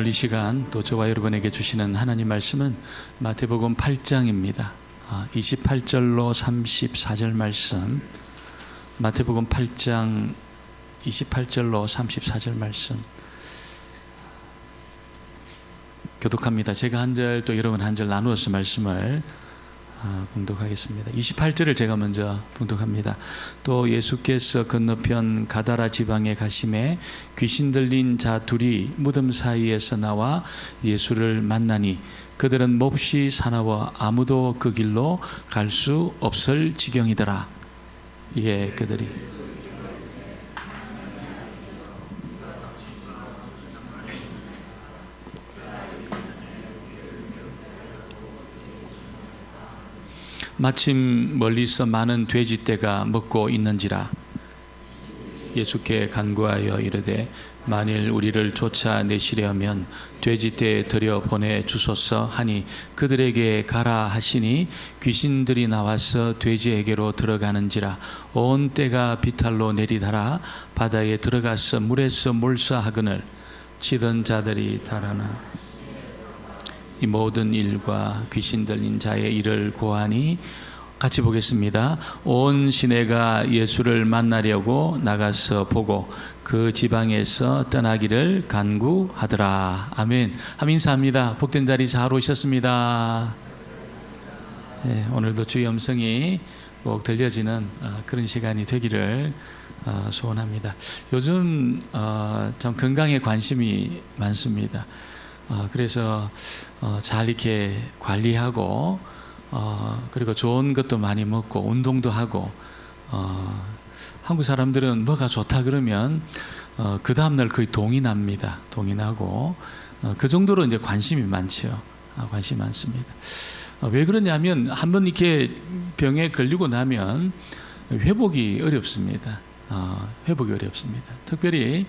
오늘 이 시간 또 저와 여러분에게 주시는 하나님 말씀은 마태복음 8장입니다. 28절로 34절 말씀, 마태복음 8장 28절로 34절 말씀 교독합니다. 제가 한 절 또 여러분 한 절 나누어서 말씀을 봉독하겠습니다. 28절을 제가 먼저 봉독합니다. 또 예수께서 건너편 가다라 지방에 가심에 귀신 들린 자 둘이 무덤 사이에서 나와 예수를 만나니 그들은 몹시 사나워 아무도 그 길로 갈 수 없을 지경이더라. 예, 그들이 마침 멀리서 많은 돼지떼가 먹고 있는지라 예수께 간구하여 이르되 만일 우리를 쫓아내시려면 돼지떼에 들여 보내 주소서 하니 그들에게 가라 하시니 귀신들이 나와서 돼지에게로 들어가는지라 온 떼가 비탈로 내리달아 바다에 들어가서 물에서 몰사하거늘 치던 자들이 달아나 이 모든 일과 귀신 들린 자의 일을 고하니 같이 보겠습니다. 온 시내가 예수를 만나려고 나가서 보고 그 지방에서 떠나기를 간구하더라. 아멘. 함 인사합니다. 복된 자리 잘 오셨습니다. 네, 오늘도 주의 음성이 꼭 들려지는 그런 시간이 되기를 소원합니다. 요즘 참 건강에 관심이 많습니다. 그래서 잘 이렇게 관리하고 그리고 좋은 것도 많이 먹고 운동도 하고 한국 사람들은 뭐가 좋다 그러면 그 다음날 거의 동이 납니다. 동이 나고 그 정도로 이제 관심이 많죠. 관심이 많습니다. 왜 그러냐면 한번 이렇게 병에 걸리고 나면 회복이 어렵습니다. 회복이 어렵습니다. 특별히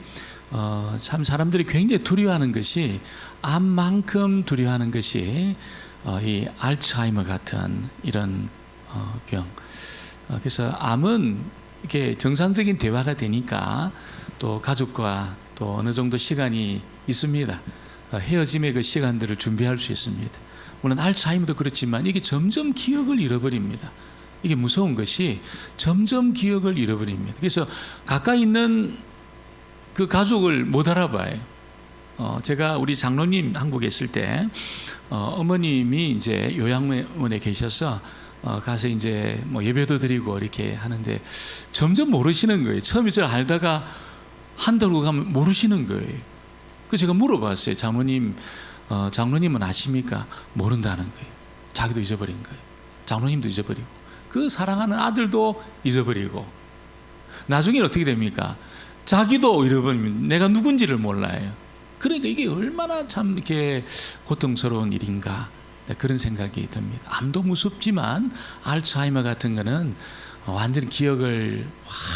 참 사람들이 굉장히 두려워하는 것이 암만큼 두려워하는 것이 이 알츠하이머 같은 이런 병. 그래서 암은 이렇게 정상적인 대화가 되니까 또 가족과 또 어느 정도 시간이 있습니다. 헤어짐의 그 시간들을 준비할 수 있습니다. 물론 알츠하이머도 그렇지만 이게 점점 기억을 잃어버립니다. 이게 무서운 것이 점점 기억을 잃어버립니다. 그래서 가까이 있는 그 가족을 못 알아봐요. 제가 우리 장로님 한국에 있을 때 어머님이 이제 요양원에 계셔서 가서 이제 뭐 예배도 드리고 이렇게 하는데 점점 모르시는 거예요. 처음에 제가 알다가 한 달 후 가면 모르시는 거예요. 그래서 제가 물어봤어요. 장로님은 아십니까? 모른다는 거예요. 자기도 잊어버린 거예요. 장로님도 잊어버리고 그 사랑하는 아들도 잊어버리고 나중에 어떻게 됩니까? 자기도 잃어버리면 내가 누군지를 몰라요. 그러니까 이게 얼마나 참 이렇게 고통스러운 일인가 그런 생각이 듭니다. 암도 무섭지만 알츠하이머 같은 거는 완전히 기억을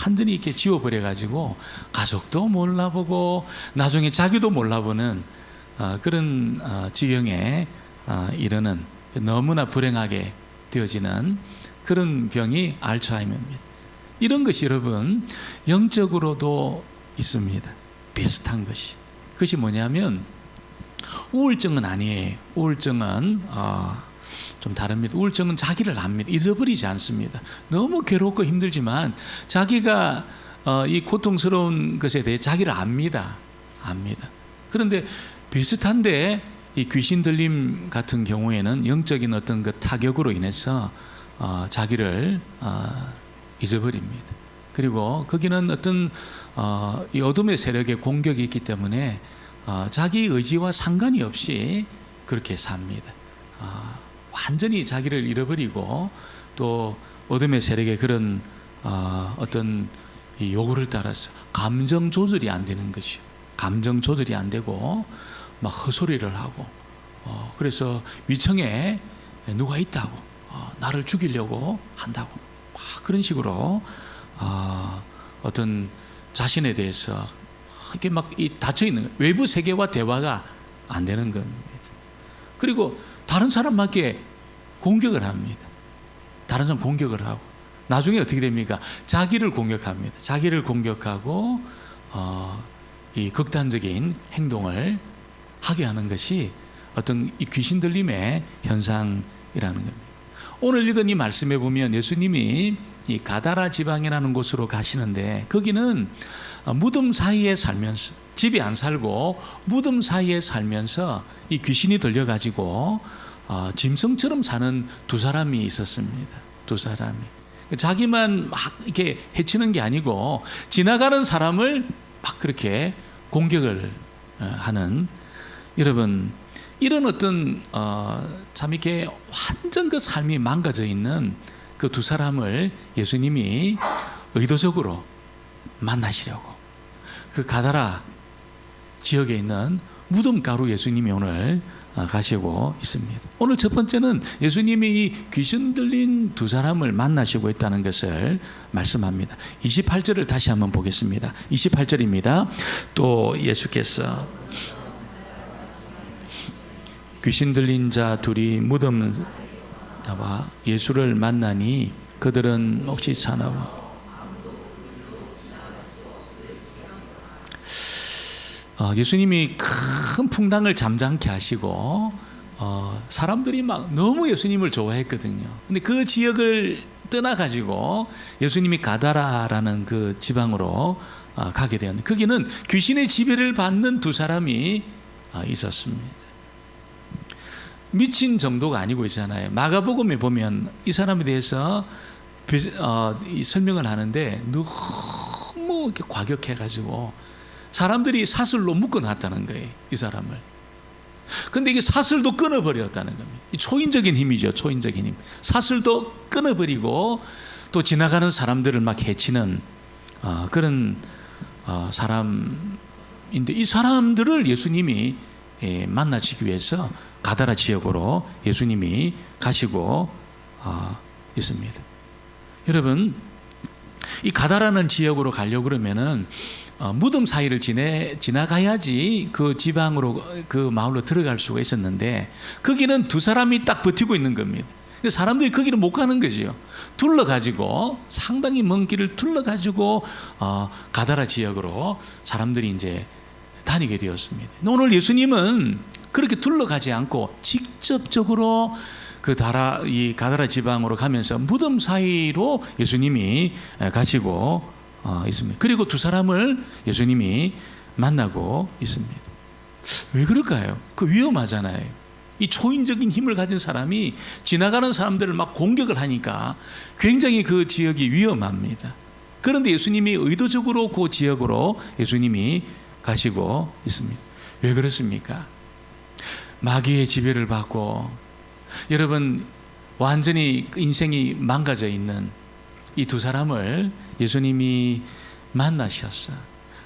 완전히 이렇게 지워버려 가지고 가족도 몰라보고 나중에 자기도 몰라보는 그런 지경에 이르는 너무나 불행하게 되어지는 그런 병이 알츠하이머입니다. 이런 것이 여러분 영적으로도 있습니다. 비슷한 것이. 그것이 뭐냐면 우울증은 아니에요. 우울증은 좀 다릅니다. 우울증은 자기를 압니다. 잊어버리지 않습니다. 너무 괴롭고 힘들지만 자기가 이 고통스러운 것에 대해 자기를 압니다. 그런데 비슷한데 이 귀신 들림 같은 경우에는 영적인 어떤 그 타격으로 인해서 자기를 잊어버립니다. 그리고 거기는 어떤 이 어둠의 세력의 공격이 있기 때문에 자기 의지와 상관이 없이 그렇게 삽니다. 완전히 자기를 잃어버리고 또 어둠의 세력의 그런 어떤 이 요구를 따라서 감정 조절이 안 되는 것이요. 감정 조절이 안 되고 막 헛소리를 하고 그래서 위층에 누가 있다고 나를 죽이려고 한다고 막 그런 식으로 어떤 자신에 대해서 이렇게 막 닫혀 있는 거예요. 외부 세계와 대화가 안 되는 겁니다. 그리고 다른 사람에게 공격을 합니다. 다른 사람 공격을 하고 나중에 어떻게 됩니까? 자기를 공격합니다. 자기를 공격하고 이 극단적인 행동을 하게 하는 것이 어떤 이 귀신 들림의 현상이라는 겁니다. 오늘 읽은 이 말씀에 보면 예수님이 이 가다라 지방이라는 곳으로 가시는데, 거기는 무덤 사이에 살면서, 집에 안 살고 무덤 사이에 살면서 이 귀신이 들려가지고 짐승처럼 사는 두 사람이 있었습니다. 두 사람이 자기만 막 이렇게 해치는 게 아니고 지나가는 사람을 막 그렇게 공격을 하는, 여러분 이런 어떤 참 이렇게 완전 그 삶이 망가져 있는 그 두 사람을 예수님이 의도적으로 만나시려고 그 가다라 지역에 있는 무덤가로 예수님이 오늘 가시고 있습니다. 오늘 첫 번째는 예수님이 이 귀신 들린 두 사람을 만나시고 있다는 것을 말씀합니다. 28절을 다시 한번 보겠습니다. 28절입니다. 또 예수께서 귀신 들린 자 둘이 무덤 나와 예수를 만나니 그들은 혹시 사나워 예수님이 큰 풍랑을 잠잠케 하시고 사람들이 막 너무 예수님을 좋아했거든요. 근데 그 지역을 떠나가지고 예수님이 가다라라는 그 지방으로 가게 되었는데, 거기는 귀신의 지배를 받는 두 사람이 있었습니다. 미친 정도가 아니고 있잖아요. 마가복음에 보면 이 사람에 대해서 설명을 하는데 너무 이렇게 과격해가지고 사람들이 사슬로 묶어놨다는 거예요, 이 사람을. 근데 이게 사슬도 끊어버렸다는 겁니다. 이 초인적인 힘이죠, 초인적인 힘. 사슬도 끊어버리고 또 지나가는 사람들을 막 해치는 그런 사람인데, 이 사람들을 예수님이 만나시기 위해서 가다라 지역으로 예수님이 가시고 있습니다. 여러분, 이 가다라는 지역으로 가려고 그러면은 무덤 사이를 지나가야지 그 지방으로, 그 마을로 들어갈 수가 있었는데, 거기는 두 사람이 딱 버티고 있는 겁니다. 사람들이 거기를 못 가는 거죠. 둘러가지고, 상당히 먼 길을 둘러가지고 가다라 지역으로 사람들이 이제 다니게 되었습니다. 오늘 예수님은 그렇게 둘러가지 않고 직접적으로 이 가다라 지방으로 가면서 무덤 사이로 예수님이 가시고 있습니다. 그리고 두 사람을 예수님이 만나고 있습니다. 왜 그럴까요? 그 위험하잖아요. 이 초인적인 힘을 가진 사람이 지나가는 사람들을 막 공격을 하니까 굉장히 그 지역이 위험합니다. 그런데 예수님이 의도적으로 그 지역으로 예수님이 가시고 있습니다. 왜 그렇습니까? 마귀의 지배를 받고, 여러분 완전히 인생이 망가져 있는 이 두 사람을 예수님이 만나셨어.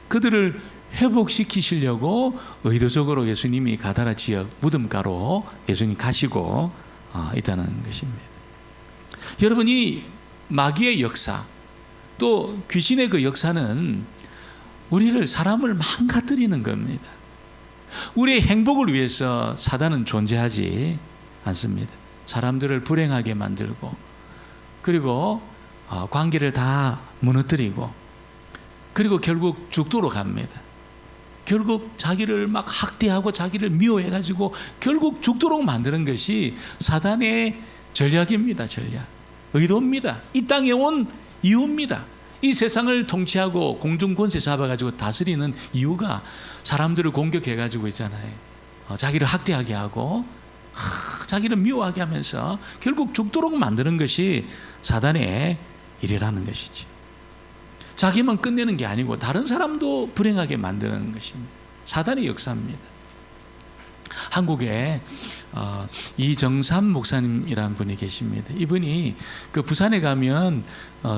그들을 회복시키시려고 의도적으로 예수님이 가다라 지역 무덤가로 예수님 가시고 있다는 것입니다. 여러분이 마귀의 역사, 또 귀신의 그 역사는 우리를, 사람을 망가뜨리는 겁니다. 우리의 행복을 위해서 사단은 존재하지 않습니다. 사람들을 불행하게 만들고, 그리고 관계를 다 무너뜨리고, 그리고 결국 죽도록 합니다. 결국 자기를 막 학대하고 자기를 미워해가지고 결국 죽도록 만드는 것이 사단의 전략입니다. 전략, 의도입니다. 이 땅에 온 이유입니다. 이 세상을 통치하고 공중 권세 잡아가지고 다스리는 이유가 사람들을 공격해가지고 있잖아요. 자기를 학대하게 하고 자기를 미워하게 하면서 결국 죽도록 만드는 것이 사단의 일이라는 것이지. 자기만 끝내는 게 아니고 다른 사람도 불행하게 만드는 것입니다. 사단의 역사입니다. 한국에 이정삼 목사님이라는 분이 계십니다. 이분이 그 부산에 가면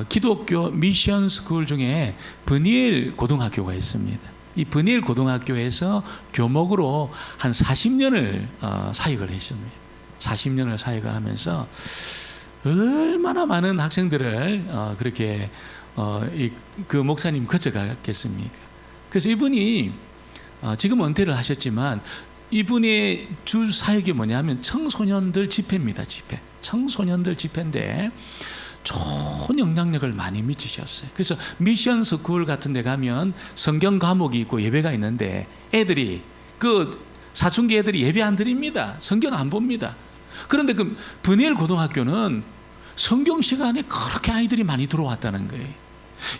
기독교 미션 스쿨 중에 버니엘 고등학교가 있습니다. 이 버니엘 고등학교에서 교목으로 한 40년을 사역을 했습니다. 40년을 사역을 하면서 얼마나 많은 학생들을 그렇게 그 목사님 거쳐갔겠습니까? 그래서 이분이 지금 은퇴를 하셨지만 이분의 주 사역이 뭐냐면 청소년들 집회입니다. 집회. 청소년들 집회인데 좋은 영향력을 많이 미치셨어요. 그래서 미션 스쿨 같은 데 가면 성경 과목이 있고 예배가 있는데 애들이 그 사춘기 애들이 예배 안 드립니다. 성경 안 봅니다. 그런데 그 브니엘 고등학교는 성경 시간에 그렇게 아이들이 많이 들어왔다는 거예요.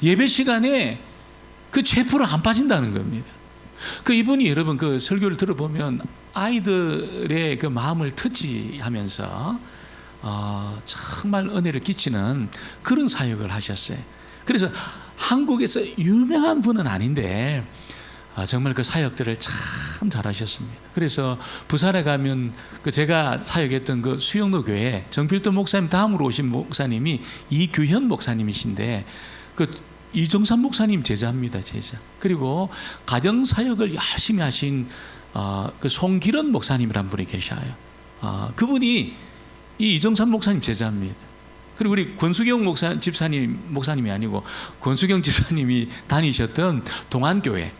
예배 시간에 그 체포를 안 빠진다는 겁니다. 그 이분이 여러분 그 설교를 들어보면 아이들의 그 마음을 터치하면서 정말 은혜를 끼치는 그런 사역을 하셨어요. 그래서 한국에서 유명한 분은 아닌데 정말 그 사역들을 참 잘하셨습니다. 그래서 부산에 가면 그 제가 사역했던 그 수영로 교회 정필도 목사님 다음으로 오신 목사님이 이규현 목사님이신데 그 이정삼 목사님 제자입니다, 제자. 그리고 가정 사역을 열심히 하신 그 송기런 목사님이란 분이 계셔요. 그분이 이 이정삼 목사님 제자입니다. 그리고 우리 권수경 목사님이 아니고 권수경 집사님이 다니셨던 동안교회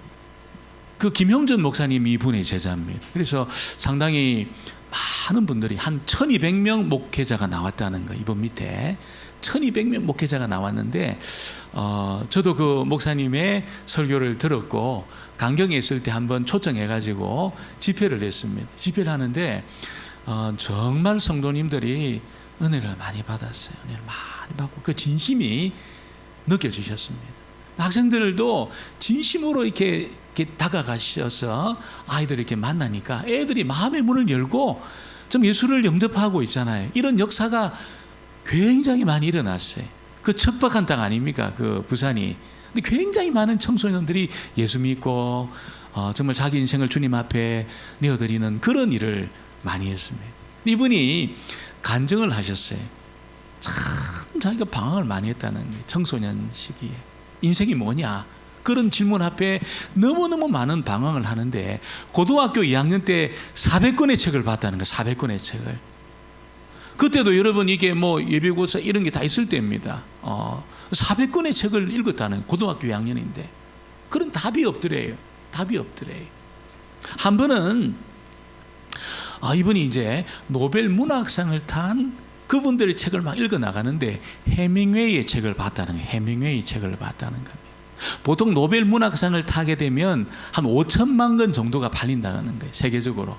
그 김형전 목사님이 이분의 제자입니다. 그래서 상당히 많은 분들이 한 1200명 목회자가 나왔다는 거, 이분 밑에 1200명 목회자가 나왔는데 저도 그 목사님의 설교를 들었고 강경에 있을 때 한번 초청해가지고 집회를 했습니다. 집회를 하는데 정말 성도님들이 은혜를 많이 받았어요. 은혜를 많이 받고 그 진심이 느껴지셨습니다. 학생들도 진심으로 이렇게 다가가셔서 아이들을 이렇게 만나니까 애들이 마음의 문을 열고 좀 예수를 영접하고 있잖아요. 이런 역사가 굉장히 많이 일어났어요. 그 척박한 땅 아닙니까? 그 부산이. 근데 굉장히 많은 청소년들이 예수 믿고 정말 자기 인생을 주님 앞에 내어드리는 그런 일을 많이 했습니다. 이분이 간증을 하셨어요. 참 자기가 방황을 많이 했다는 거예요. 청소년 시기에. 인생이 뭐냐? 그런 질문 앞에 너무너무 많은 방황을 하는데 고등학교 2학년 때 400권의 책을 봤다는 거예요. 400권의 책을. 그때도 여러분 이게 뭐 예비고사 이런 게 다 있을 때입니다. 400권의 책을 읽었다는 고등학교 2학년인데 그런 답이 없더래요. 답이 없더래요. 한 번은 이분이 이제 노벨 문학상을 탄 그분들의 책을 막 읽어 나가는데 해밍웨이의 책을 봤다는 거예요. 해밍웨이 책을 봤다는 겁니다. 보통 노벨 문학상을 타게 되면 한 5천만 권 정도가 팔린다는 거예요. 세계적으로.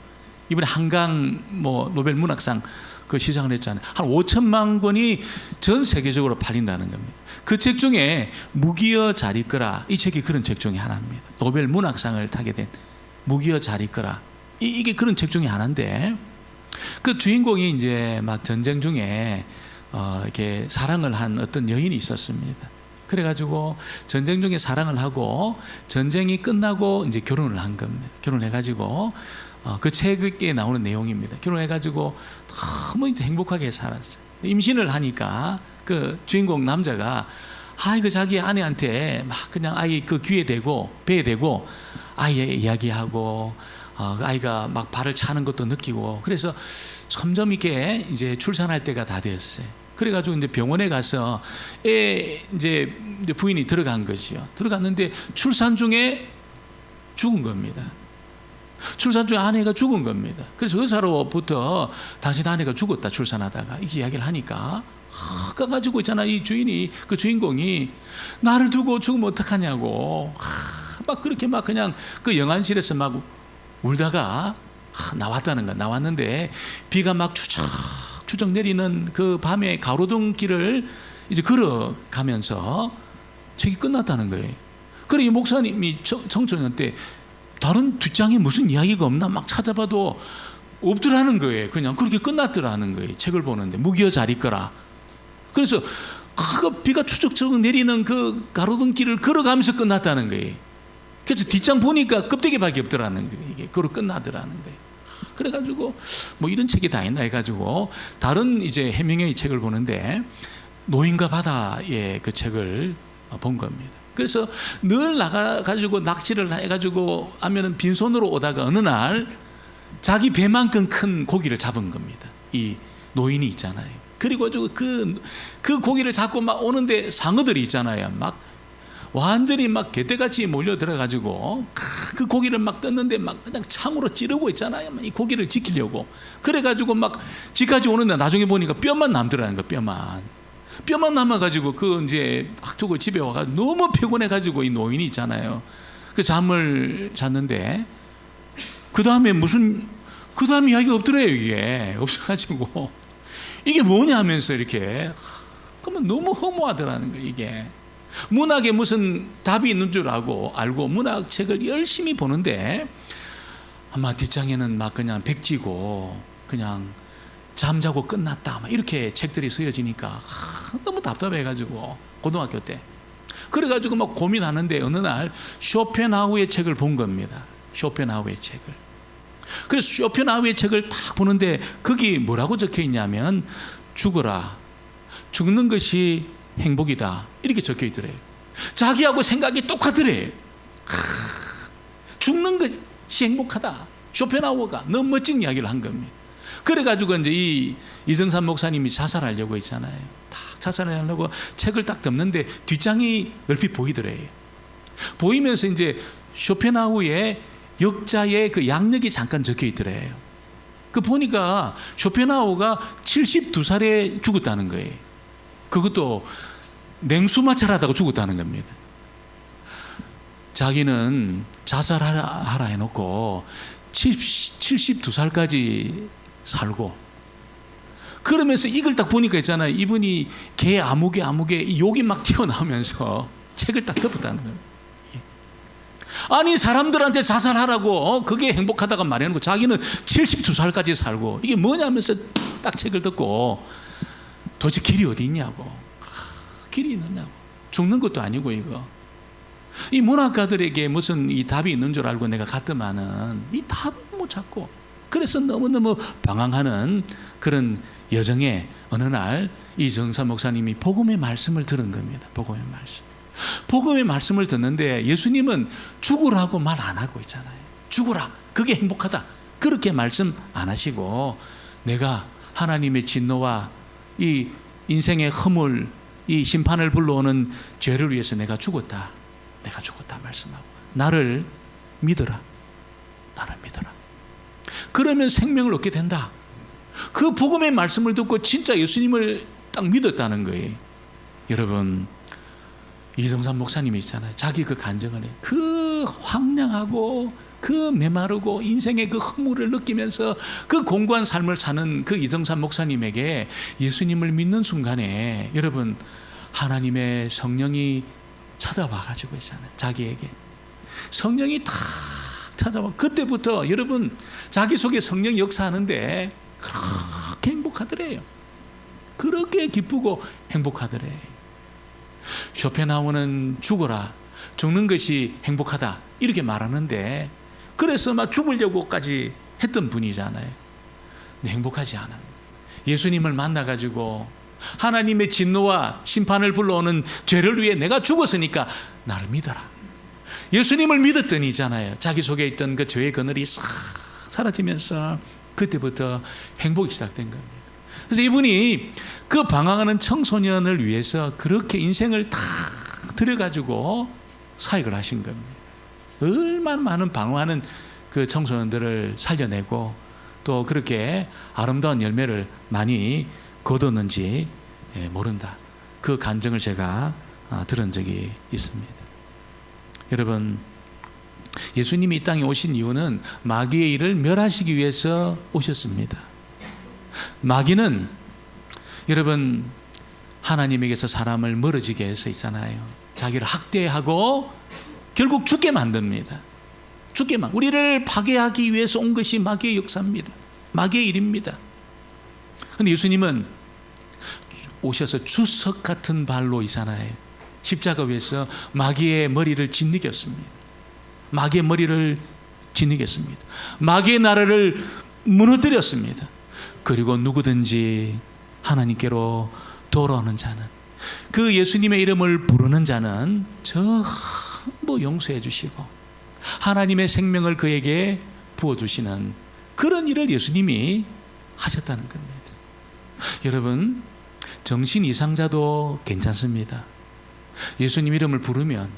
이번에 한강 뭐 노벨 문학상 그 시상을 했잖아요. 한 5천만 권이 전 세계적으로 팔린다는 겁니다. 그 책 중에 무기여 잘 있거라, 이 책이 그런 책 중에 하나입니다. 노벨 문학상을 타게 된 무기여 잘 있거라, 이게 그런 책 중에 하나인데 그 주인공이 이제 막 전쟁 중에 이렇게 사랑을 한 어떤 여인이 있었습니다. 그래가지고 전쟁 중에 사랑을 하고 전쟁이 끝나고 이제 결혼을 한 겁니다. 결혼해가지고 그 책에 나오는 내용입니다. 결혼해가지고 너무 이제 행복하게 살았어요. 임신을 하니까 그 주인공 남자가 그 자기 아내한테 막 그냥 아이 그 귀에 대고 배에 대고 아이의 이야기하고 아이가 막 발을 차는 것도 느끼고 그래서 점점 이렇게 이제 출산할 때가 다 되었어요. 그래가지고 이제 병원에 가서 이제 부인이 들어간 거죠. 들어갔는데 출산 중에 죽은 겁니다. 출산 중에 아내가 죽은 겁니다. 그래서 의사로부터 당신 아내가 죽었다 출산하다가 이렇게 이야기를 하니까 가가지고 있잖아 이 주인이 그 주인공이 나를 두고 죽으면 어떡하냐고 막 그렇게 막 그냥 그 영안실에서 막 울다가 나왔다는 거야. 나왔는데 비가 막 추적 내리는 그 밤에 가로등 길을 이제 걸어가면서 책이 끝났다는 거예요. 그래 이 목사님이 청소년 때 다른 뒷장에 무슨 이야기가 없나 막 찾아봐도 없더라는 거예요. 그냥 그렇게 끝났더라는 거예요. 책을 보는데 무기여 잘 있거라. 그래서 그 비가 추적추적 내리는 그 가로등 길을 걸어가면서 끝났다는 거예요. 그래서 뒷장 보니까 껍데기밖에 없더라는 거예요. 이게 그로 끝나더라는 거예요. 그래가지고 뭐 이런 책이 다 있나 해가지고 다른 이제 해밍웨이 책을 보는데 노인과 바다의 그 책을 본 겁니다. 그래서 늘 나가가지고 낚시를 해가지고 하면은 빈손으로 오다가 어느 날 자기 배만큼 큰 고기를 잡은 겁니다. 이 노인이 있잖아요. 그리고 그 고기를 잡고 막 오는데 상어들이 있잖아요. 막 완전히 막 개떼같이 몰려 들어가지고 그 고기를 막 떴는데 막 그냥 창으로 찌르고 있잖아요. 이 고기를 지키려고. 그래가지고 막 집까지 오는데 나중에 보니까 뼈만 남더라는 거, 뼈만 남아가지고 그 이제 두고 집에 와가지고 너무 피곤해가지고 이 노인이 있잖아요. 그 잠을 잤는데 그 다음에 그 다음 이야기가 없더래요. 이게 없어가지고 이게 뭐냐 하면서 이렇게 그러면 너무 허무하더라는 거예요. 이게 문학에 무슨 답이 있는 줄 알고 문학책을 열심히 보는데 아마 뒷장에는 막 그냥 백지고 그냥 잠자고 끝났다 막 이렇게 책들이 쓰여지니까 너무 답답해가지고 고등학교 때 그래가지고 막 고민하는데 어느 날 쇼펜하우의 책을 본 겁니다. 쇼펜하우의 책을. 그래서 쇼펜하우의 책을 딱 보는데 거기 뭐라고 적혀 있냐면 죽어라, 죽는 것이 행복이다 이렇게 적혀 있더래요. 자기하고 생각이 똑같더래요. 죽는 것이 행복하다. 쇼펜하우가 너무 멋진 이야기를 한 겁니다. 그래가지고 이제 이정삼 목사님이 자살하려고 했잖아요. 딱 자살하려고 책을 딱 덮는데 뒷장이 얼핏 보이더래요. 보이면서 이제 쇼펜하우의 역자의 그 양력이 잠깐 적혀 있더래요. 그 보니까 쇼펜하우가 72살에 죽었다는 거예요. 그것도 냉수 마찰하다가 죽었다는 겁니다. 자기는 자살하라 해놓고 72살까지 살고 그러면서 이걸 딱 보니까 있잖아요. 이분이 개 아무개 욕이 막 튀어나오면서 책을 딱 덮었다는 거예요. 아니 사람들한테 자살하라고 그게 행복하다가 말해놓고 자기는 72살까지 살고 이게 뭐냐면서 딱 책을 덮고 도대체 길이 어디 있냐고. 길이 있느냐고. 죽는 것도 아니고 이거. 이 문학가들에게 무슨 이 답이 있는 줄 알고 내가 갔더만은 이 답을 못 찾고 그래서 너무너무 방황하는 그런 여정에 어느 날 이정삼 목사님이 복음의 말씀을 들은 겁니다. 복음의 말씀을 듣는데 예수님은 죽으라고 말 안 하고 있잖아요. 죽으라. 그게 행복하다. 그렇게 말씀 안 하시고 내가 하나님의 진노와 이 인생의 허물, 이 심판을 불러오는 죄를 위해서 내가 죽었다 말씀하고 나를 믿어라. 그러면 생명을 얻게 된다. 그 복음의 말씀을 듣고 진짜 예수님을 딱 믿었다는 거예요. 여러분 이정삼 목사님이 있잖아요. 자기 그 간증을 해요. 그 황량하고 그 메마르고 인생의 그 허물을 느끼면서 그 공고한 삶을 사는 그 이정삼 목사님에게 예수님을 믿는 순간에 여러분 하나님의 성령이 찾아와 가지고 있잖아요. 자기에게 성령이 탁 찾아와. 그때부터 여러분 자기 속에 성령이 역사하는데 그렇게 행복하더래요. 그렇게 기쁘고 행복하더래요. 쇼펜하우는 죽어라, 죽는 것이 행복하다 이렇게 말하는데 그래서 막 죽으려고까지 했던 분이잖아요. 근데 행복하지 않아. 예수님을 만나가지고 하나님의 진노와 심판을 불러오는 죄를 위해 내가 죽었으니까 나를 믿어라. 예수님을 믿었더니잖아요. 자기 속에 있던 그 죄의 그늘이 싹 사라지면서 그때부터 행복이 시작된 겁니다. 그래서 이분이 그 방황하는 청소년을 위해서 그렇게 인생을 다 들여가지고 사역을 하신 겁니다. 얼마나 많은 방황하는 그 청소년들을 살려내고 또 그렇게 아름다운 열매를 많이 거뒀는지 모른다. 그 간증을 제가 들은 적이 있습니다. 여러분 예수님이 이 땅에 오신 이유는 마귀의 일을 멸하시기 위해서 오셨습니다. 마귀는 여러분 하나님에게서 사람을 멀어지게 해서 있잖아요. 자기를 학대하고 결국 죽게 만듭니다. 우리를 파괴하기 위해서 온 것이 마귀의 역사입니다. 마귀의 일입니다. 그런데 예수님은 오셔서 주석 같은 발로 있잖아요. 십자가 위에서 마귀의 머리를 짓이겼습니다. 마귀의 나라를 무너뜨렸습니다. 그리고 누구든지 하나님께로 돌아오는 자는 그 예수님의 이름을 부르는 자는 전부 용서해 주시고 하나님의 생명을 그에게 부어주시는 그런 일을 예수님이 하셨다는 겁니다. 여러분 정신 이상자도 괜찮습니다. 예수님 이름을 부르면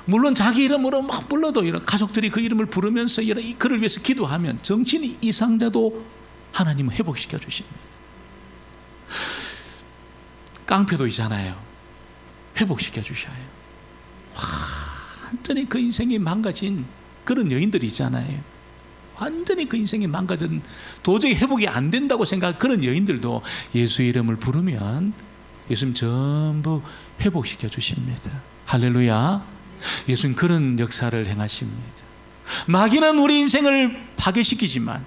물론 자기 이름으로 막 불러도 이런 가족들이 그 이름을 부르면서 그를 위해서 기도하면 정신 이상자도 하나님은 회복시켜 주십니다. 깡패도 있잖아요. 회복시켜 주셔요. 완전히 그 인생이 망가진 그런 여인들이 있잖아요. 완전히 그 인생이 망가진, 도저히 회복이 안 된다고 생각한 그런 여인들도 예수의 이름을 부르면 예수님 전부 회복시켜 주십니다. 할렐루야. 예수님 그런 역사를 행하십니다. 마귀는 우리 인생을 파괴시키지만,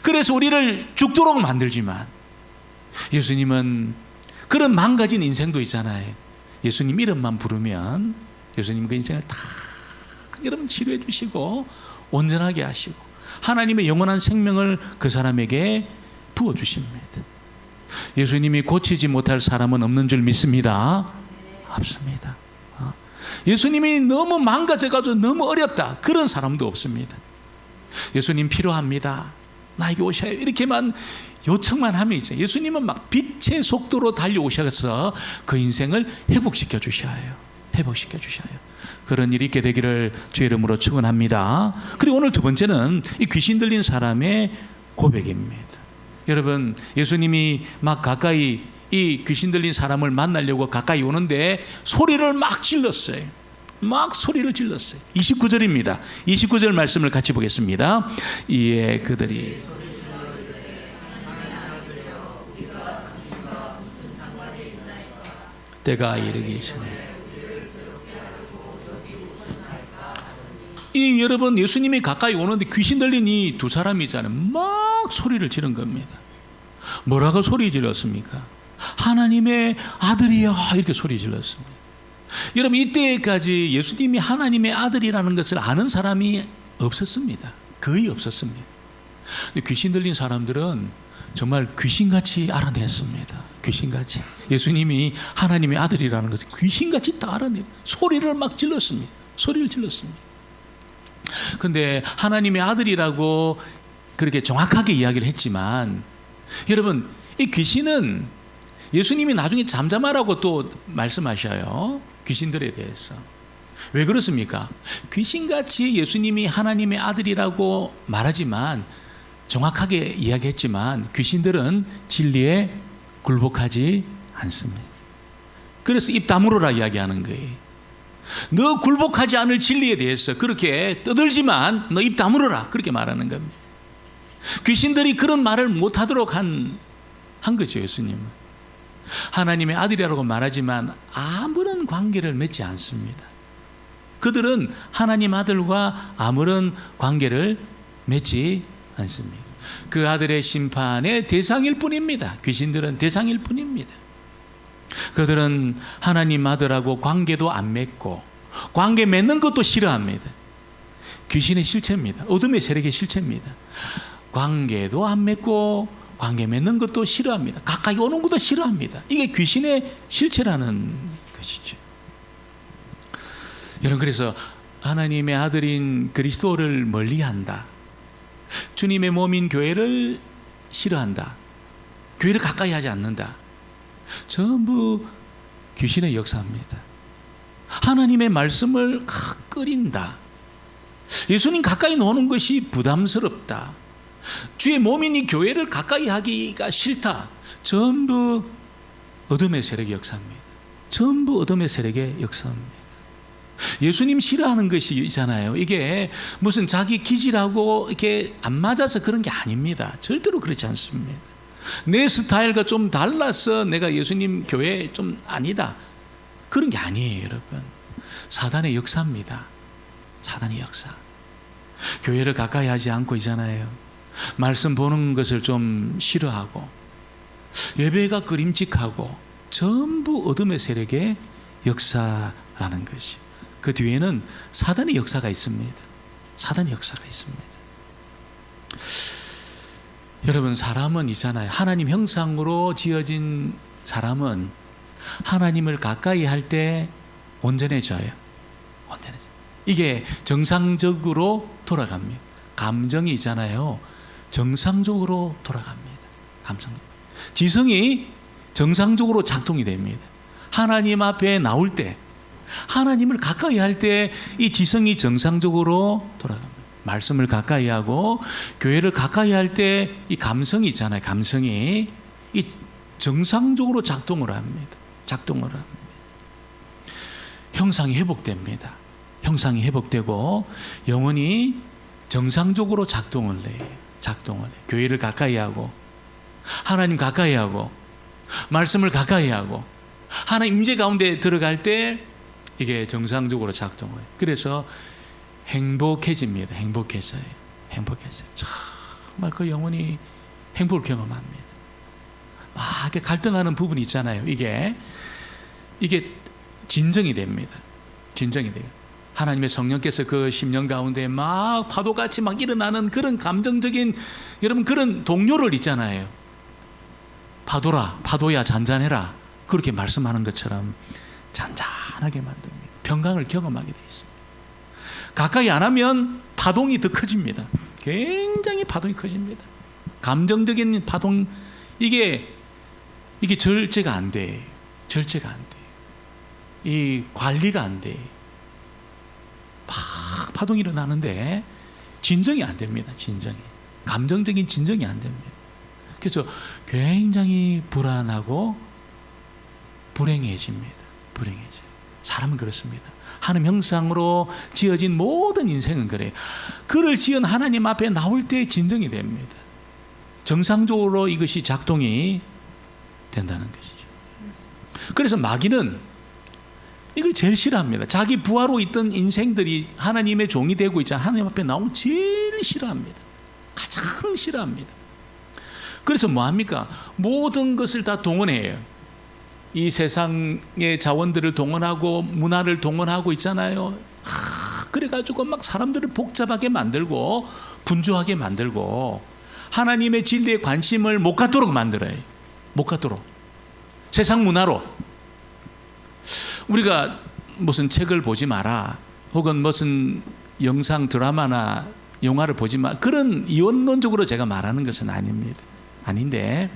그래서 우리를 죽도록 만들지만, 예수님은 그런 망가진 인생도 있잖아요. 예수님 이름만 부르면 예수님 그 인생을 다 여러분 치료해 주시고 온전하게 하시고 하나님의 영원한 생명을 그 사람에게 부어주십니다. 예수님이 고치지 못할 사람은 없는 줄 믿습니다. 없습니다. 예수님이 너무 망가져가지고 너무 어렵다, 그런 사람도 없습니다. 예수님 필요합니다, 나에게 오셔요, 이렇게만 요청만 하면 이제 예수님은 막 빛의 속도로 달려오셔서 그 인생을 회복시켜 주셔요. 회복시켜 주셔요. 그런 일이 있게 되기를 주의 이름으로 축원합니다. 그리고 오늘 두 번째는 이 귀신 들린 사람의 고백입니다. 여러분, 예수님이 막 가까이 이 귀신 들린 사람을 만나려고 가까이 오는데 소리를 막 질렀어요. 막 소리를 질렀어요. 29절입니다. 29절 말씀을 같이 보겠습니다. 이에 그들이 때가 이르기 전에, 이 여러분, 예수님이 가까이 오는데 귀신 들린 이 두 사람이잖아요. 막 소리를 지른 겁니다. 뭐라고 소리 질렀습니까? 하나님의 아들이여, 이렇게 소리 질렀습니다. 여러분, 이때까지 예수님이 하나님의 아들이라는 것을 아는 사람이 없었습니다. 거의 없었습니다. 근데 귀신 들린 사람들은 정말 귀신같이 알아냈습니다. 귀신같이 예수님이 하나님의 아들이라는 것을 귀신같이 다 알아내고 소리를 막 질렀습니다. 소리를 질렀습니다. 근데 하나님의 아들이라고 그렇게 정확하게 이야기를 했지만, 여러분, 이 귀신은 예수님이 나중에 잠잠하라고 또 말씀하셔요. 귀신들에 대해서. 왜 그렇습니까? 귀신같이 예수님이 하나님의 아들이라고 말하지만, 정확하게 이야기했지만 귀신들은 진리에 굴복하지 않습니다. 그래서 입 다물어라 이야기하는 거예요. 너 굴복하지 않을 진리에 대해서 그렇게 떠들지만 너 입 다물어라, 그렇게 말하는 겁니다. 귀신들이 그런 말을 못하도록 한 거죠. 예수님은 하나님의 아들이라고 말하지만 아무런 관계를 맺지 않습니다. 그들은 하나님 아들과 아무런 관계를 맺지 않습니다. 그 아들의 심판의 대상일 뿐입니다. 귀신들은 대상일 뿐입니다. 그들은 하나님 아들하고 관계도 안 맺고 관계 맺는 것도 싫어합니다. 귀신의 실체입니다. 어둠의 세력의 실체입니다. 관계도 안 맺고 관계 맺는 것도 싫어합니다. 가까이 오는 것도 싫어합니다. 이게 귀신의 실체라는 것이죠. 여러분, 그래서 하나님의 아들인 그리스도를 멀리한다, 주님의 몸인 교회를 싫어한다, 교회를 가까이 하지 않는다, 전부 귀신의 역사입니다. 하나님의 말씀을 끓인다, 예수님 가까이 노는 것이 부담스럽다, 주의 몸인 이 교회를 가까이 하기가 싫다, 전부 어둠의 세력의 역사입니다. 전부 어둠의 세력의 역사입니다. 예수님 싫어하는 것이 있잖아요. 이게 무슨 자기 기질하고 이렇게 안 맞아서 그런 게 아닙니다. 절대로 그렇지 않습니다. 내 스타일과 좀 달라서 내가 예수님 교회 좀 아니다, 그런 게 아니에요. 여러분, 사단의 역사입니다. 사단의 역사. 교회를 가까이 하지 않고 있잖아요. 말씀 보는 것을 좀 싫어하고 예배가 그림직하고 전부 어둠의 세력의 역사라는 것이. 그 뒤에는 사단의 역사가 있습니다. 사단의 역사가 있습니다. 여러분, 사람은 있잖아요. 하나님 형상으로 지어진 사람은 하나님을 가까이 할 때 온전해져요. 온전해져요. 이게 정상적으로 돌아갑니다. 감정이 있잖아요. 정상적으로 돌아갑니다. 감정. 지성이 정상적으로 작동이 됩니다. 하나님 앞에 나올 때, 하나님을 가까이 할 때 이 지성이 정상적으로 돌아갑니다. 말씀을 가까이 하고 교회를 가까이 할 때 이 감성이 있잖아요. 감성이 이 정상적으로 작동을 합니다. 작동을 합니다. 형상이 회복됩니다. 형상이 회복되고 영혼이 정상적으로 작동을 해요. 작동을 해요. 교회를 가까이 하고, 하나님 가까이 하고, 말씀을 가까이 하고, 하나님 임재 가운데 들어갈 때 이게 정상적으로 작동을 해요. 그래서 행복해집니다. 행복해져요. 행복해져요. 정말 그 영혼이 행복을 경험합니다. 막 이렇게 갈등하는 부분이 있잖아요. 이게 진정이 됩니다. 진정이 돼요. 하나님의 성령께서 그 심령 가운데 막 파도같이 막 일어나는 그런 감정적인, 여러분 그런 동요를 있잖아요. 파도라, 파도야 잔잔해라, 그렇게 말씀하는 것처럼 잔잔하게 만듭니다. 평강을 경험하게 되어 있습니다. 가까이 안 하면 파동이 더 커집니다. 굉장히 파동이 커집니다. 감정적인 파동, 이게 절제가 안 돼. 절제가 안 돼. 이 관리가 안 돼. 막 파동이 일어나는데 진정이 안 됩니다. 진정이. 감정적인 진정이 안 됩니다. 그래서 굉장히 불안하고 불행해집니다. 불행해져요. 사람은 그렇습니다. 하나님 형상으로 지어진 모든 인생은 그래요. 그를 지은 하나님 앞에 나올 때 진정이 됩니다. 정상적으로 이것이 작동이 된다는 것이죠. 그래서 마귀는 이걸 제일 싫어합니다. 자기 부하로 있던 인생들이 하나님의 종이 되고 있잖아요. 하나님 앞에 나오면 제일 싫어합니다. 가장 싫어합니다. 그래서 뭐합니까? 모든 것을 다 동원해요. 이 세상의 자원들을 동원하고 문화를 동원하고 있잖아요. 그래가지고 막 사람들을 복잡하게 만들고 분주하게 만들고 하나님의 진리에 관심을 못 갖도록 만들어요. 못 갖도록. 세상 문화로. 우리가 무슨 책을 보지 마라, 혹은 무슨 영상 드라마나 영화를 보지 마, 그런 이원론적으로 제가 말하는 것은 아닙니다. 아닌데,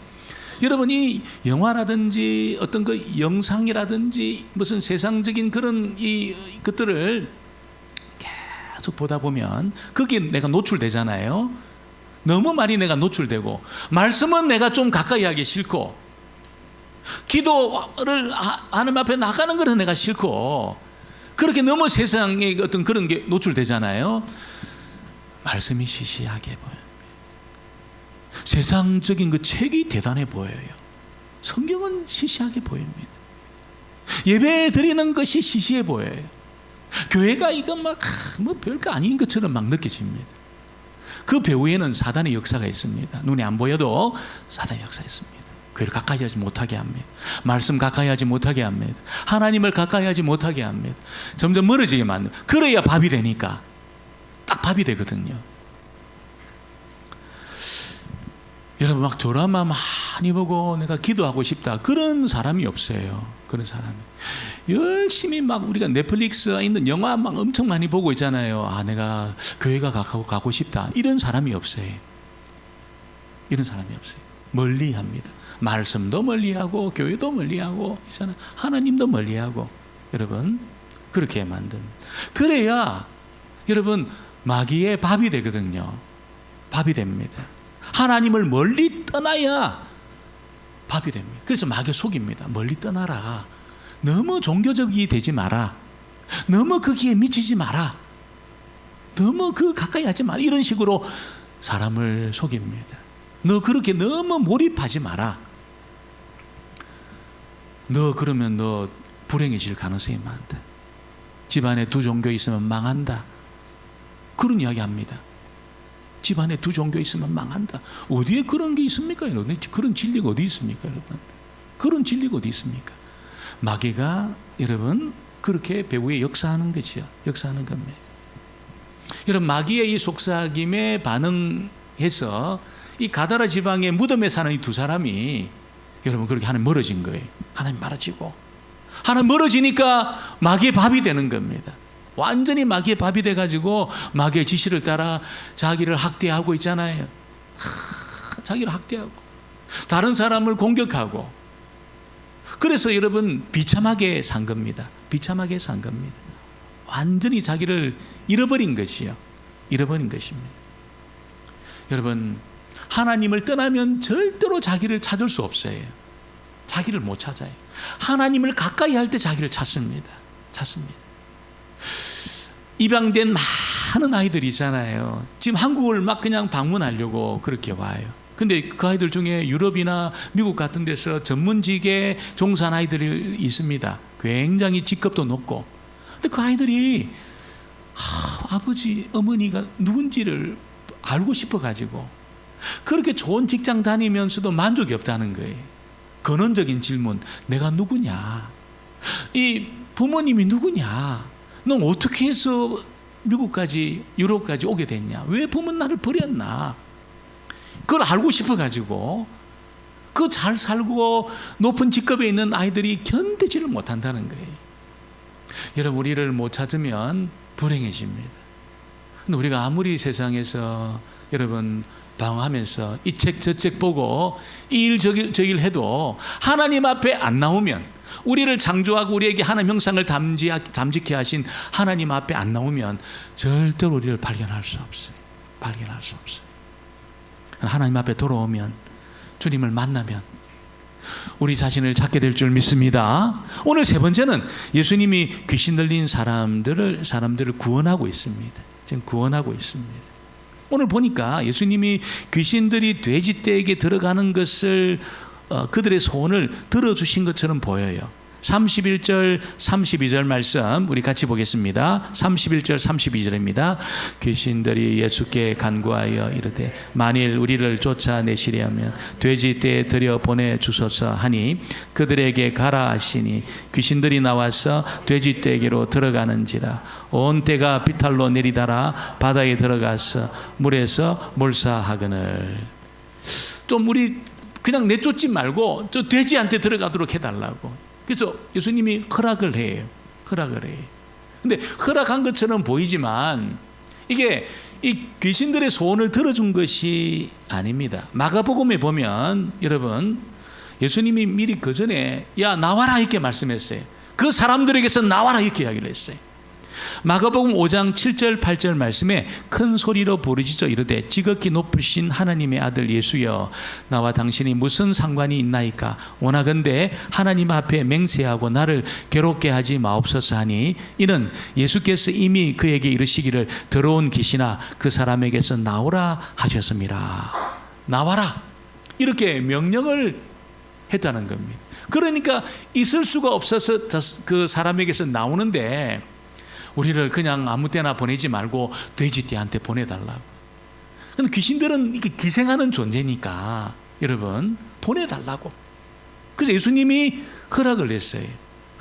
여러분이 영화라든지 어떤 그 영상이라든지 무슨 세상적인 그런 것들을 계속 보다 보면 거기에 내가 노출되잖아요. 너무 많이 내가 노출되고, 말씀은 내가 좀 가까이 하기 싫고, 기도를 하나님 앞에 나가는 것은 내가 싫고, 그렇게 너무 세상에 어떤 그런 게 노출되잖아요. 말씀이 시시하게 보여요. 세상적인 그 책이 대단해 보여요. 성경은 시시하게 보입니다. 예배 드리는 것이 시시해 보여요. 교회가 이거 막 뭐 별거 아닌 것처럼 막 느껴집니다. 그 배후에는 사단의 역사가 있습니다. 눈에 안 보여도 사단의 역사가 있습니다. 교회를 가까이 하지 못하게 합니다. 말씀 가까이 하지 못하게 합니다. 하나님을 가까이 하지 못하게 합니다. 점점 멀어지게 만듭니다. 그래야 밥이 되니까. 딱 밥이 되거든요. 여러분 막 드라마 많이 보고 내가 기도하고 싶다, 그런 사람이 없어요. 그런 사람이 열심히 막 우리가 넷플릭스에 있는 영화 막 엄청 많이 보고 있잖아요. 내가 교회가 가고 싶다, 이런 사람이 없어요. 이런 사람이 없어요. 멀리합니다. 말씀도 멀리하고 교회도 멀리하고 있잖아요. 하나님도 멀리하고. 여러분 그렇게 만든, 그래야 여러분 마귀의 밥이 되거든요. 밥이 됩니다. 하나님을 멀리 떠나야 밥이 됩니다. 그래서 마귀 속입니다. 멀리 떠나라. 너무 종교적이 되지 마라. 너무 거기에 미치지 마라. 너무 그 가까이 하지 마라. 이런 식으로 사람을 속입니다. 너 그렇게 너무 몰입하지 마라. 너 그러면 너 불행해질 가능성이 많다. 집안에 두 종교 있으면 망한다. 그런 이야기 합니다. 집안에 두 종교 있으면 망한다. 어디에 그런 게 있습니까? 그런 진리가 어디 있습니까, 여러분? 그런 진리가 어디 있습니까? 마귀가 여러분 그렇게 배후에 역사하는 거죠. 역사하는 겁니다. 여러분 마귀의 이 속삭임에 반응해서 이 가다라 지방의 무덤에 사는 이 두 사람이 여러분 그렇게 하나님 멀어진 거예요. 하나님 멀어지고, 하나님 멀어지니까 마귀의 밥이 되는 겁니다. 완전히 마귀의 밥이 돼가지고 마귀의 지시를 따라 자기를 학대하고 있잖아요. 자기를 학대하고 다른 사람을 공격하고. 그래서 여러분 비참하게 산 겁니다. 비참하게 산 겁니다. 완전히 자기를 잃어버린 것이요. 잃어버린 것입니다. 여러분 하나님을 떠나면 절대로 자기를 찾을 수 없어요. 자기를 못 찾아요. 하나님을 가까이 할 때 자기를 찾습니다. 찾습니다. 입양된 하는 아이들이 있잖아요. 지금 한국을 막 그냥 방문하려고 그렇게 와요. 근데 그 아이들 중에 유럽이나 미국 같은 데서 전문직에 종사한 아이들이 있습니다. 굉장히 직급도 높고. 근데 그 아이들이 아버지, 어머니가 누군지를 알고 싶어가지고 그렇게 좋은 직장 다니면서도 만족이 없다는 거예요. 근원적인 질문, 내가 누구냐? 이 부모님이 누구냐? 넌 어떻게 해서 미국까지, 유럽까지 오게 됐냐? 왜 부모는 나를 버렸나? 그걸 알고 싶어가지고 그 잘 살고 높은 직급에 있는 아이들이 견디지를 못한다는 거예요. 여러분, 우리를 못 찾으면 불행해집니다. 근데 우리가 아무리 세상에서 여러분 방황하면서 이 책 저 책 보고 이 일 저 일 해도 하나님 앞에 안 나오면, 우리를 창조하고 우리에게 하나님 형상을 담직케 하신 하나님 앞에 안 나오면 절대로 우리를 발견할 수 없어요. 발견할 수 없어요. 하나님 앞에 돌아오면, 주님을 만나면 우리 자신을 찾게 될 줄 믿습니다. 오늘 세 번째는 예수님이 귀신 들린 사람들을 구원하고 있습니다. 지금 구원하고 있습니다. 오늘 보니까 예수님이 귀신들이 돼지떼에게 들어가는 것을 그들의 소원을 들어주신 것처럼 보여요. 31절 32절 말씀 우리 같이 보겠습니다. 31절 32절입니다. 귀신들이 예수께 간구하여 이르되 만일 우리를 쫓아내시려면 돼지떼에 들여 보내주소서 하니 그들에게 가라 하시니 귀신들이 나와서 돼지떼에게로 들어가는지라. 온 떼가 비탈로 내리다라 바다에 들어가서 물에서 몰사하거늘. 좀 우리 그냥 내쫓지 말고 저 돼지한테 들어가도록 해달라고. 그래서 예수님이 허락을 해요. 허락을 해요. 근데 허락한 것처럼 보이지만 이게 이 귀신들의 소원을 들어준 것이 아닙니다. 마가복음에 보면 여러분, 예수님이 미리 그 전에 야 나와라 이렇게 말씀했어요. 그 사람들에게서 나와라 이렇게 이야기를 했어요. 마가복음 5장 7절 8절 말씀에 큰 소리로 부르짖어 이르되 지극히 높으신 하나님의 아들 예수여, 나와 당신이 무슨 상관이 있나이까? 원하건대 하나님 앞에 맹세하고 나를 괴롭게 하지 마옵소서 하니, 이는 예수께서 이미 그에게 이르시기를 더러운 귀신아 그 사람에게서 나오라 하셨습니다. 나와라 이렇게 명령을 했다는 겁니다. 그러니까 있을 수가 없어서 그 사람에게서 나오는데, 우리를 그냥 아무 때나 보내지 말고 돼지떼한테 보내달라고. 근데 귀신들은 이렇게 기생하는 존재니까 여러분 보내달라고. 그래서 예수님이 허락을 했어요.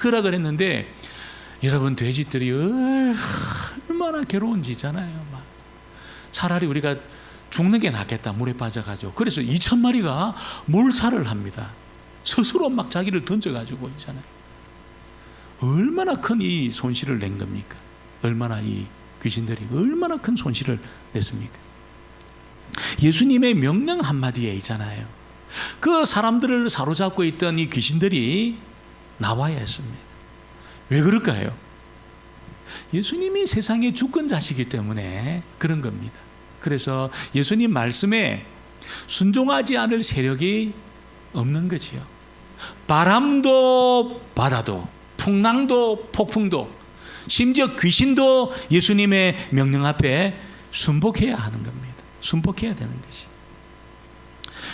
허락을 했는데 여러분 돼지들이 얼마나 괴로운지잖아요. 막 차라리 우리가 죽는 게 낫겠다, 물에 빠져가지고. 그래서 2,000마리가 몰살을 합니다. 스스로 막 자기를 던져가지고 있잖아요. 얼마나 큰 이 손실을 낸 겁니까? 얼마나 이 귀신들이 얼마나 큰 손실을 냈습니까? 예수님의 명령 한마디에 있잖아요. 그 사람들을 사로잡고 있던 이 귀신들이 나와야 했습니다. 왜 그럴까요? 예수님이 세상의 주권자시기 때문에 그런 겁니다. 그래서 예수님 말씀에 순종하지 않을 세력이 없는 거지요. 바람도 바다도 풍랑도 폭풍도 심지어 귀신도 예수님의 명령 앞에 순복해야 하는 겁니다. 순복해야 되는 것이.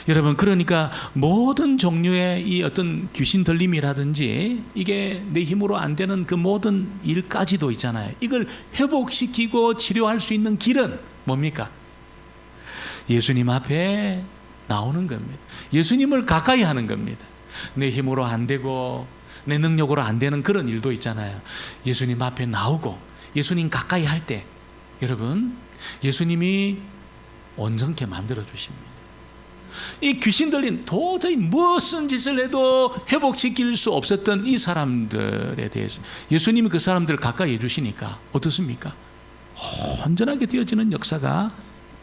여러분, 그러니까 모든 종류의 이 어떤 귀신 들림이라든지 이게 내 힘으로 안 되는 그 모든 일까지도 있잖아요. 이걸 회복시키고 치료할 수 있는 길은 뭡니까? 예수님 앞에 나오는 겁니다. 예수님을 가까이 하는 겁니다. 내 힘으로 안 되고 내 능력으로 안 되는 그런 일도 있잖아요. 예수님 앞에 나오고 예수님 가까이 할 때 여러분, 예수님이 온전케 만들어 주십니다. 이 귀신 들린 도저히 무슨 짓을 해도 회복시킬 수 없었던 이 사람들에 대해서 예수님이 그 사람들을 가까이 해주시니까 어떻습니까? 온전하게 되어지는 역사가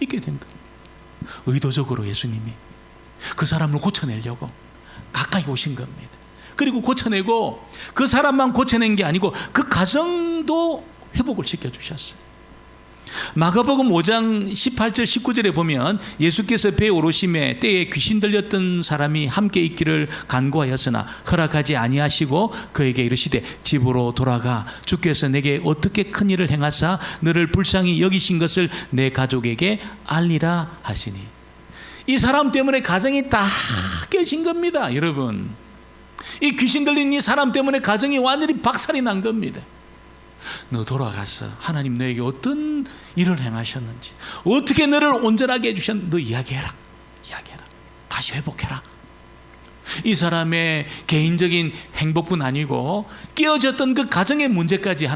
있게 된 겁니다. 의도적으로 예수님이 그 사람을 고쳐내려고 가까이 오신 겁니다. 그리고 고쳐내고 그 사람만 고쳐낸 게 아니고 그 가정도 회복을 시켜주셨어요. 마가복음 5장 18절 19절에 보면 예수께서 배에 오르심에 때에 귀신 들렸던 사람이 함께 있기를 간구하였으나 허락하지 아니하시고 그에게 이르시되 집으로 돌아가 주께서 내게 어떻게 큰 일을 행하사 너를 불쌍히 여기신 것을 내 가족에게 알리라 하시니. 이 사람 때문에 가정이 다 깨진 겁니다. 여러분, 이 귀신 들린 이 사람 때문에 가정이 완전히 박살이 난 겁니다. 너 돌아가서 하나님 너에게 어떤 일을 행하셨는지, 어떻게 너를 온전하게 해주셨는지 너 이야기해라. 다시 회복해라. 이 사람의 개인적인 행복뿐 아니고 깨어졌던 그 가정의 문제까지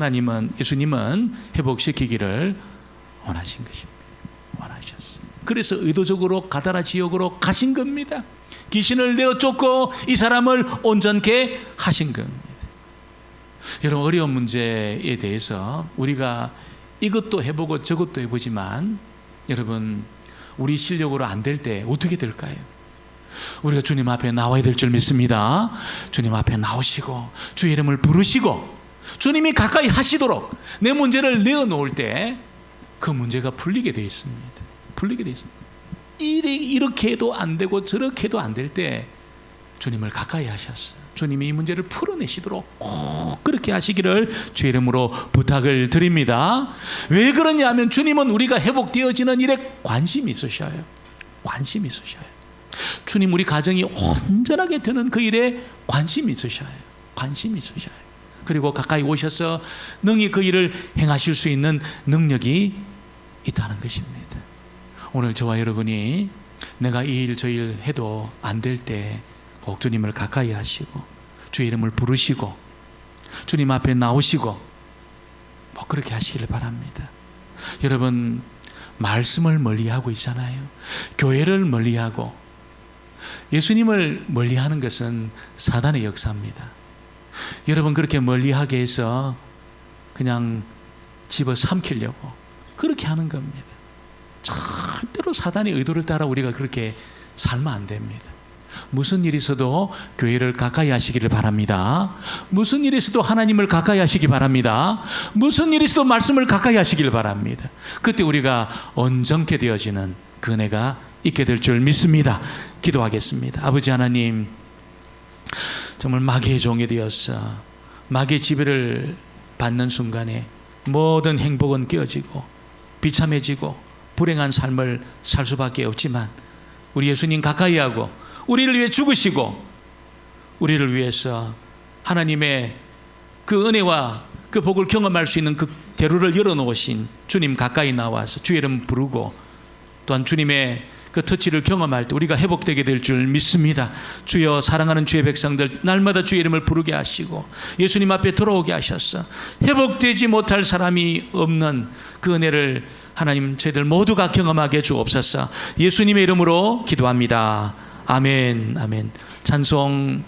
예수님은 회복시키기를 원하신 것입니다. 원하셨어요. 그래서 의도적으로 가다라 지역으로 가신 겁니다. 귀신을 내어 쫓고 이 사람을 온전케 하신 겁니다. 여러분, 어려운 문제에 대해서 우리가 이것도 해보고 저것도 해보지만 여러분, 우리 실력으로 안 될 때 어떻게 될까요? 우리가 주님 앞에 나와야 될 줄 믿습니다. 주님 앞에 나오시고 주의 이름을 부르시고 주님이 가까이 하시도록 내 문제를 내어놓을 때 그 문제가 풀리게 되어 있습니다. 풀리게 되어 있습니다. 이렇게 해도 안 되고 저렇게 해도 안 될 때 주님을 가까이 하셨어요. 주님이 이 문제를 풀어내시도록 꼭 그렇게 하시기를 주의 이름으로 부탁을 드립니다. 왜 그러냐 하면 주님은 우리가 회복되어지는 일에 관심이 있으셔요. 관심이 있으셔요. 주님, 우리 가정이 온전하게 되는 그 일에 관심이 있으셔요. 관심이 있으셔요. 그리고 가까이 오셔서 능히 그 일을 행하실 수 있는 능력이 있다는 것입니다. 오늘 저와 여러분이 내가 이 일 저 일 해도 안 될 때 꼭 주님을 가까이 하시고 주의 이름을 부르시고 주님 앞에 나오시고 그렇게 하시기를 바랍니다. 여러분, 말씀을 멀리하고 있잖아요. 교회를 멀리하고 예수님을 멀리하는 것은 사단의 역사입니다. 여러분, 그렇게 멀리하게 해서 그냥 집어삼키려고 그렇게 하는 겁니다. 절대로 사단의 의도를 따라 우리가 그렇게 살면 안 됩니다. 무슨 일이 있어도 교회를 가까이 하시기를 바랍니다. 무슨 일이 있어도 하나님을 가까이 하시기 바랍니다. 무슨 일이 있어도 말씀을 가까이 하시기를 바랍니다. 그때 우리가 온전케 되어지는 그 은혜가 있게 될 줄 믿습니다. 기도하겠습니다. 아버지 하나님, 정말 마귀의 종이 되어서 마귀의 지배를 받는 순간에 모든 행복은 깨어지고 비참해지고 불행한 삶을 살 수밖에 없지만 우리 예수님 가까이 하고 우리를 위해 죽으시고 우리를 위해서 하나님의 그 은혜와 그 복을 경험할 수 있는 그 대로를 열어놓으신 주님 가까이 나와서 주의 이름 부르고 또한 주님의 그 터치를 경험할 때 우리가 회복되게 될 줄 믿습니다. 주여, 사랑하는 주의 백성들 날마다 주의 이름을 부르게 하시고 예수님 앞에 돌아오게 하셔서 회복되지 못할 사람이 없는 그 은혜를 하나님 저희들 모두가 경험하게 주옵소서. 예수님의 이름으로 기도합니다. 아멘. 아멘. 찬송